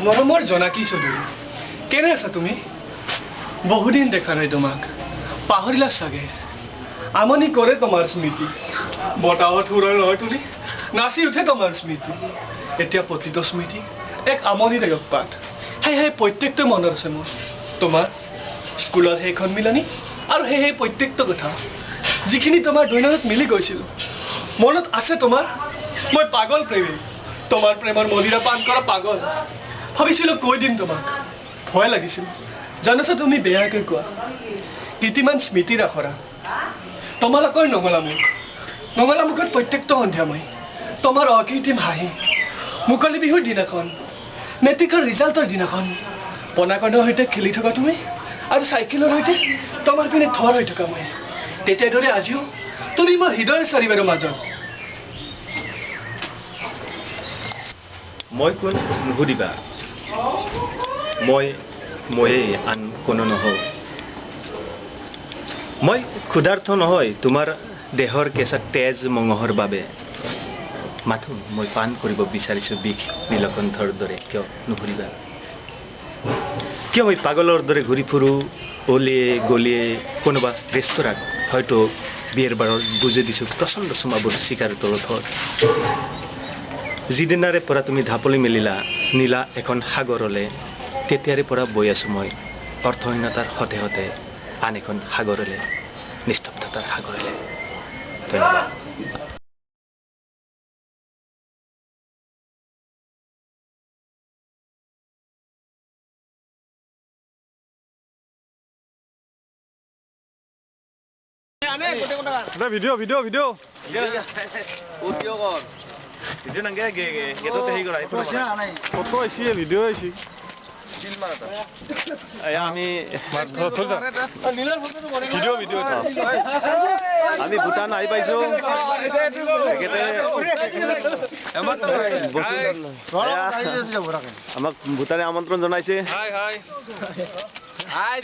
মৰমৰ জনাকী চৌধুৰী কেনে আছা তুমি বহুদিন দেখা নাই তোমাক পাহৰিলা চাগে আমনি কৰে তোমাৰ স্মৃতি বতাহত উৰাই লৈ তুলি নাচি উঠে তোমাৰ স্মৃতি এতিয়া প্ৰতিটো স্মৃতি এক আমনিদায়ক পাঠ সেই প্ৰত্যেকটো মনত আছে মোৰ তোমাৰ স্কুলৰ সেইখন মিলনি আৰু সেই প্ৰত্যেকটো কথা যিখিনি তোমাৰ দৈনন্দিন মিলি গৈছিল মনত আছে তোমাৰ মই পাগল প্ৰেমী তোমাৰ প্ৰেমৰ মদিৰা পান কৰা পাগল ভাবিছিলোঁ কৈ দিম তোমাক ভয় লাগিছিল জানাছা তুমি বেয়াকৈ কোৱা কিমান স্মৃতি ৰাখৰা তোমালোকৰ নঙলা মুখত প্ৰত্যেকটো সন্ধিয়া মই তোমাৰ অকৃত্ৰিম হাঁহি মুকলি বিহুৰ দিনাখন মেট্ৰিকৰ ৰিজাল্টৰ দিনাখন পনাকণৰ সৈতে খেলি থকা তুমি আৰু চাইকেলৰ সৈতে তোমাৰ পিনে থৰ হৈ থকা মই তেতিয়াৰ দৰে আজিও তুমি মোৰ হৃদয়ৰ চাৰিবাৰৰ মাজত মই কোন নুসুধিবা ময়েই আন কোনো নহওঁ মই ক্ষুধাৰ্থ নহয় তোমাৰ দেহৰ কেঁচা তেজ মঙহৰ বাবে মাথো মই পান কৰিব বিচাৰিছোঁ বিষ নীলকণ্ঠৰ দৰে কিয় নুসুধিবা কিয় মই পাগলৰ দৰে ঘূৰি ফুৰোঁ অলিয়ে গলিয়ে কোনোবা ৰেষ্টুৰাত হয়তো বিয়েৰ বাৰৰ বুজি দিছোঁ প্ৰচণ্ড চুমাবোৰ চিকাৰ তলত যিদিনাৰে পৰা তুমি ঢাপলি মেলিলা নীলা এখন সাগৰলৈ তেতিয়াৰে পৰা বৈ আছোঁ মই অৰ্থহীনতাৰ হতে হতে আন এখন সাগৰলৈ নিস্তব্ধতাৰ সাগৰলৈ ধন্যবাদ ভিডিঅ' ভিডিঅ' নাগে গেটতে হেৰি কৰা ফটো আহিছে ভিডিঅ' আহিছে আমি ভিডিঅ' আমি ভূটান আহি পাইছোঁ আমাক ভূটানে আমন্ত্ৰণ জনাইছে হাই